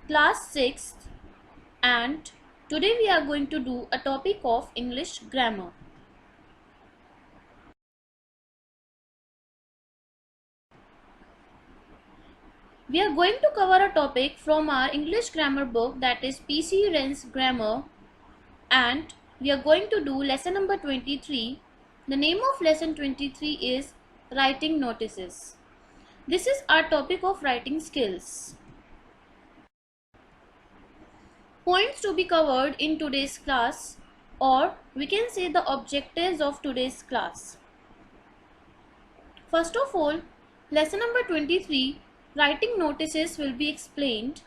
class 6th, and today we are going to do a topic of English grammar. We are going to cover a topic from our English grammar book, that is P.C. Wren's Grammar, and we are going to do lesson number 23. The name of lesson 23 is Writing Notices. This is our topic of writing skills. Points to be covered in today's class, or we can say the objectives of today's class. First of all, lesson number 23, writing notices, will be explained.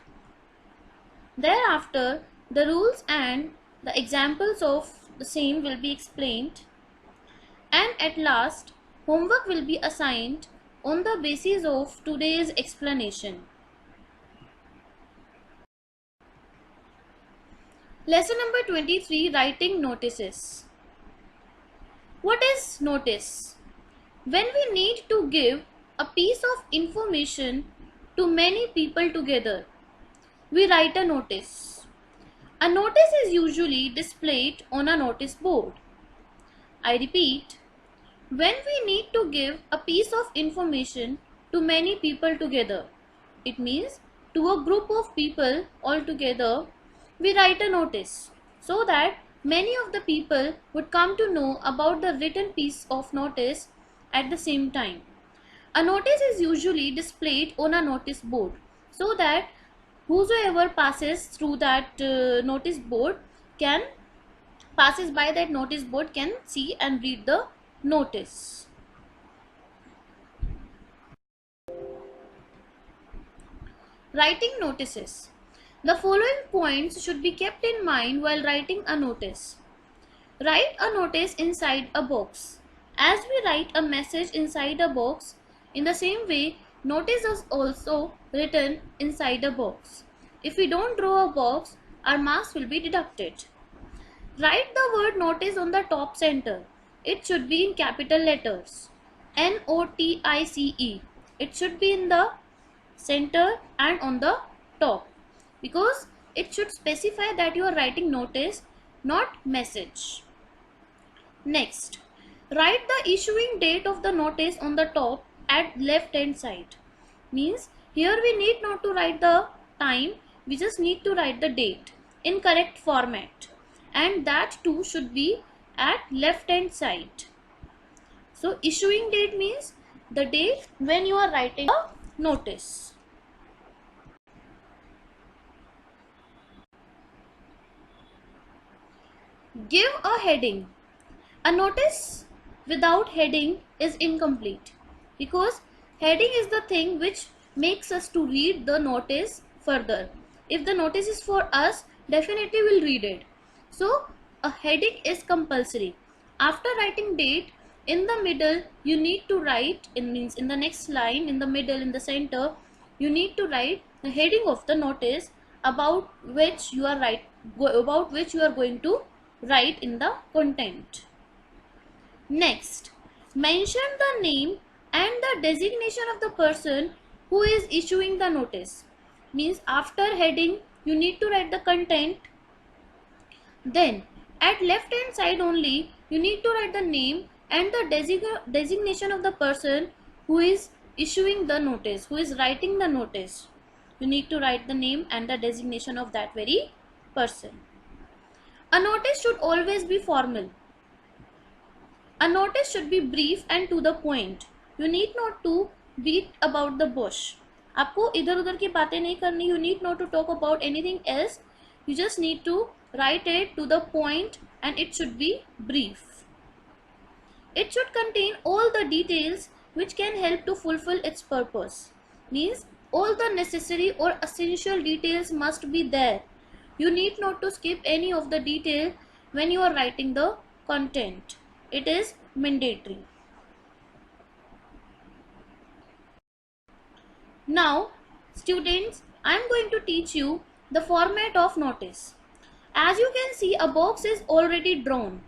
Thereafter, the rules and the examples of the same will be explained. And at last, homework will be assigned on the basis of today's explanation. Lesson number 23, writing notices. What is notice? When we need to give a piece of information to many people together, we write a notice. A notice is usually displayed on a notice board. I repeat, when we need to give a piece of information to many people together, it means to a group of people all together, we write a notice so that many of the people would come to know about the written piece of notice at the same time. A notice is usually displayed on a notice board so that whosoever passes through that notice board passes by that notice board can see and read the notice. Writing notices. The following points should be kept in mind while writing a notice. Write a notice inside a box. As we write a message inside a box, in the same way, notice is also written inside a box. If we don't draw a box, our marks will be deducted. Write the word notice on the top center. It should be in capital letters. NOTICE. It should be in the center and on the top, because it should specify that you are writing notice, not message. Next, write the issuing date of the notice on the top at left hand side. Means here we need not to write the time, we just need to write the date in correct format, and that too should be at left hand side. So issuing date means the date when you are writing a notice. Give a heading. A notice without heading is incomplete, because heading is the thing which makes us to read the notice further. If the notice is for us, definitely we'll read it. So a heading is compulsory. After writing date, in the middle you need to write, in the next line, in the middle, in the center, you need to write the heading of the notice about which you are going to write in the content. Next, mention the name and the designation of the person who is issuing the notice. Means after heading you need to write the content. Then at left hand side only you need to write the name and the designation of the person who is issuing the notice, who is writing the notice. You need to write the name and the designation of that very person. A notice should always be formal. A notice should be brief and to the point. You need not to beat about the bush. आपको इधर उधर की बातें नहीं करनी. You need not to talk about anything else. You just need to write it to the point, and it should be brief. It should contain all the details which can help to fulfill its purpose. Means all the necessary or essential details must be there. You need not to skip any of the detail when you are writing the content. It is mandatory. Now, students, I am going to teach you the format of notice. As you can see, a box is already drawn.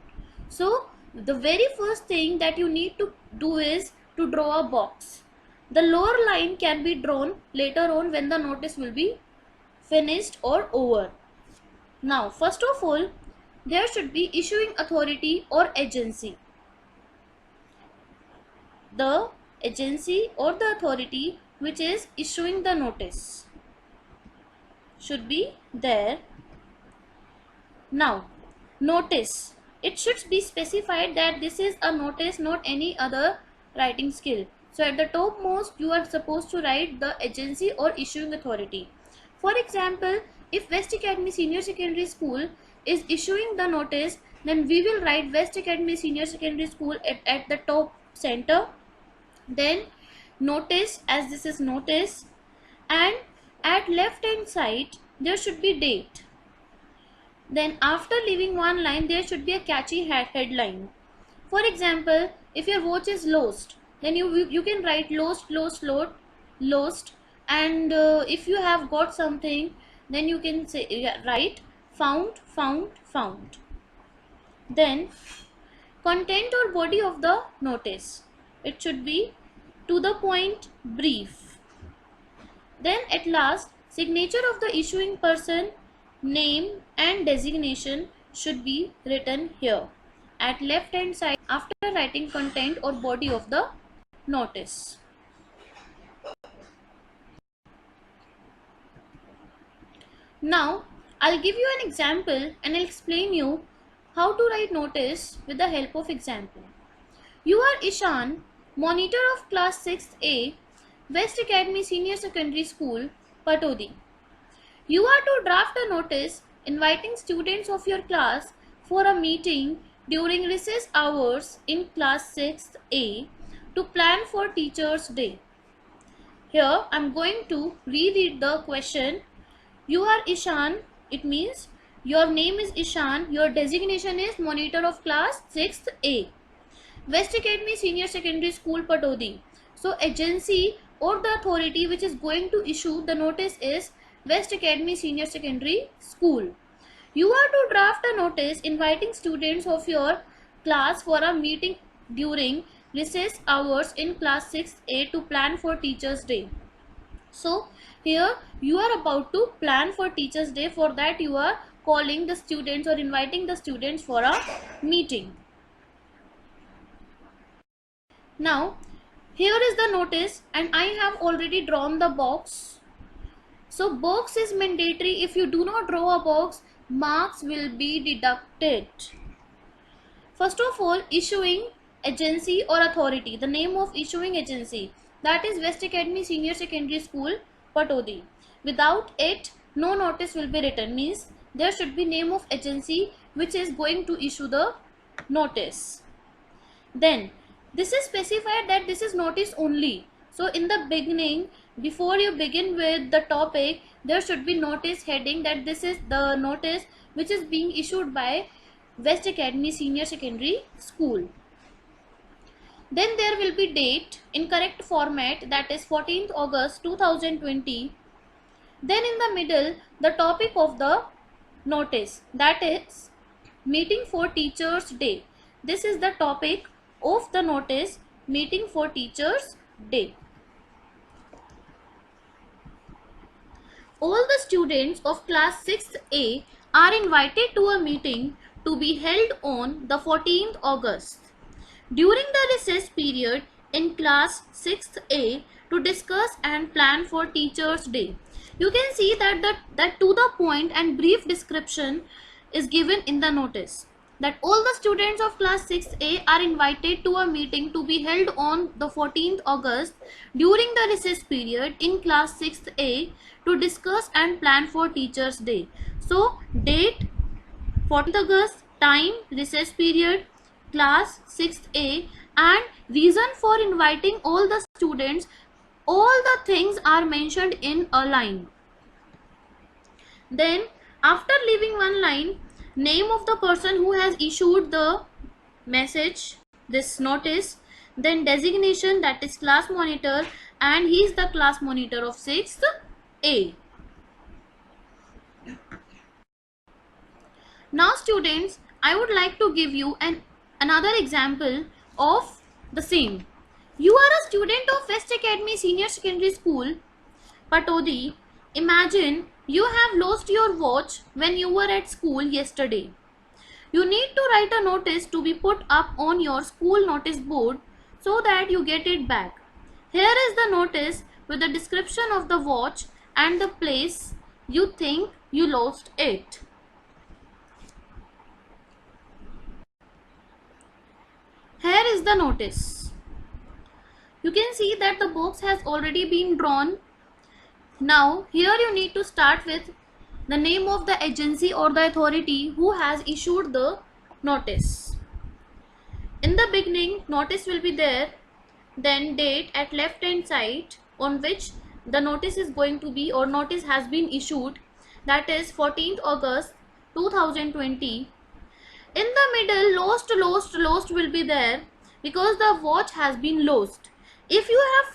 So, the very first thing that you need to do is to draw a box. The lower line can be drawn later on when the notice will be finished or over. Now, first of all, there should be issuing authority or agency. The agency or the authority which is issuing the notice should be there. Now, notice. It should be specified that this is a notice, not any other writing skill. So at the topmost, you are supposed to write the agency or issuing authority. For example, if West Academy Senior Secondary School is issuing the notice, then we will write West Academy Senior Secondary School at the top center. Then notice, as this is notice, and at left hand side there should be date. Then after leaving one line, there should be a catchy headline. For example, if your watch is lost, then you can write lost, and if you have got something, then you can say write found. Then content or body of the notice. It should be to the point, brief. Then at last, signature of the issuing person, name and designation should be written here at left hand side after writing content or body of the notice. Now I'll give you an example and I'll explain you how to write notice with the help of example. You are Ishan, monitor of class 6A, West Academy Senior Secondary School, Patodi. You are to draft a notice inviting students of your class for a meeting during recess hours in class 6A to plan for Teachers' Day. Here I am going to reread the question. You are Ishan, it means your name is Ishan, your designation is monitor of class 6A. West Academy Senior Secondary School, Patodi. So agency or the authority which is going to issue the notice is West Academy Senior Secondary School. You are to draft a notice inviting students of your class for a meeting during recess hours in class 6A to plan for Teachers' Day. So here you are about to plan for Teachers' Day. For that you are calling the students or inviting the students for a meeting. Now here is the notice and I have already drawn the box. So box is mandatory. If you do not draw a box, marks will be deducted. First of all, issuing agency or authority. The name of issuing agency, that is West Academy Senior Secondary School, Patodi. Without it, no notice will be written. Means there should be name of agency which is going to issue the notice. Then this is specified that this is notice only. So in the beginning, before you begin with the topic, there should be notice heading that this is the notice which is being issued by West Academy Senior Secondary School. Then there will be date in correct format, that is 14th August 2020. Then in the middle, the topic of the notice, that is meeting for Teachers' Day. This is the topic of the notice, meeting for Teachers' Day. All the students of class 6A are invited to a meeting to be held on the 14th August during the recess period in class 6A to discuss and plan for Teachers' Day. You can see that that to the point and brief description is given in the notice, that all the students of class 6A are invited to a meeting to be held on the 14th August during the recess period in class 6A to discuss and plan for Teachers' Day. So date 14th August, time recess period, class 6A, and reason for inviting all the students. All the things are mentioned in a line. Then after leaving one line, name of the person who has issued the message, this notice, then designation, that is class monitor, and he is the class monitor of 6th A. Now students, I would like to give you another example of the same. You are a student of West Academy Senior Secondary School, Patodi. Imagine You have lost your watch when you were at school yesterday. You need to write a notice to be put up on your school notice board so that you get it back. Here is the notice with the description of the watch and the place you think you lost it. Here is the notice. You can see that the box has already been drawn. Now here you need to start with the name of the agency or the authority who has issued the notice. In the beginning, notice will be there, then date at left hand side on which the notice is going to be or notice has been issued, that is 14th August 2020. In the middle, lost will be there because the watch has been lost. If you have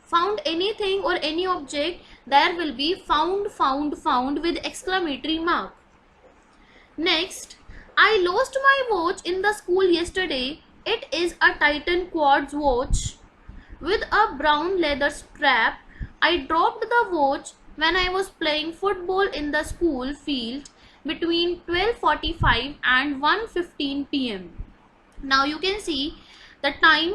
found anything or any object, there will be found with exclamatory mark. Next, I lost my watch in the school yesterday. It is a Titan quartz watch with a brown leather strap. I dropped the watch when I was playing football in the school field between 12:45 and 1:15 p.m. Now you can see the time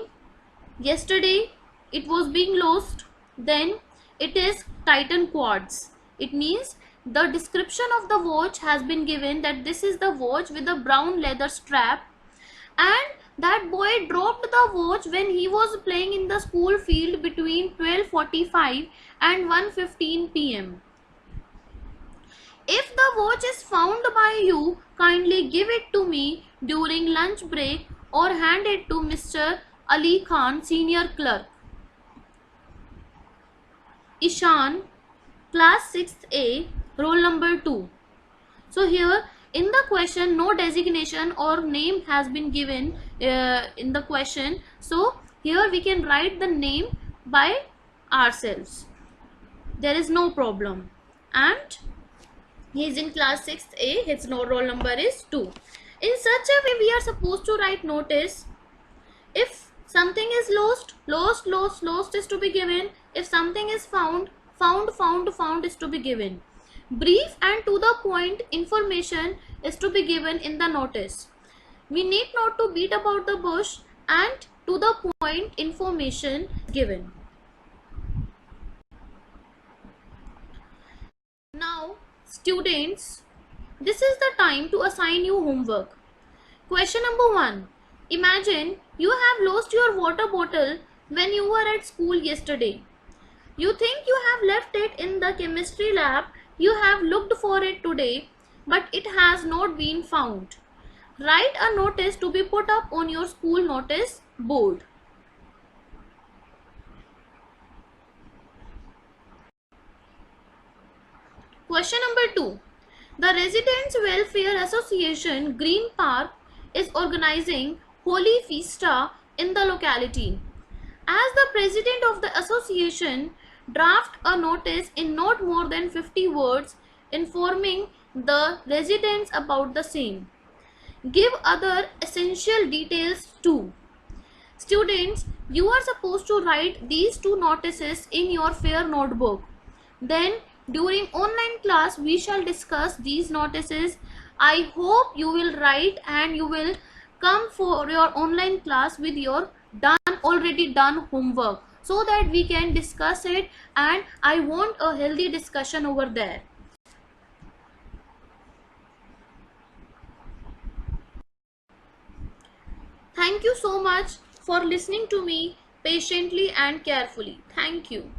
yesterday it was being lost, then it is Titan quartz. It means the description of the watch has been given that this is the watch with a brown leather strap, and that boy dropped the watch when he was playing in the school field between 12:45 and 1:15 p.m. If the watch is found by you, kindly give it to me during lunch break or hand it to Mr. Ali Khan, senior clerk. Ishan, class 6th A, roll number 2. So here in the question no designation or name has been given in the question. So here we can write the name by ourselves. There is no problem. And he is in class 6th A. His roll number is 2. In such a way we are supposed to write notice. If something is lost is to be given. If something is found is to be given. Brief and to the point information is to be given in the notice. We need not to beat about the bush, and to the point information given. Now students, this is the time to assign you homework. Question number 1. Imagine you have lost your water bottle when you were at school yesterday. You think you have left it in the chemistry lab. You have looked for it today, but it has not been found. Write a notice to be put up on your school notice board. Question number 2. The Residents Welfare Association Green Park is organizing Holy Fiesta in the locality. As the president of the association, draft a notice in not more than 50 words informing the residents about the same. Give other essential details too. Students, you are supposed to write these 2 notices in your fair notebook. Then during online class we shall discuss these notices. I hope you will write and you will come for your online class with your already done homework, so that we can discuss it, and I want a healthy discussion over there. Thank you so much for listening to me patiently and carefully. Thank you.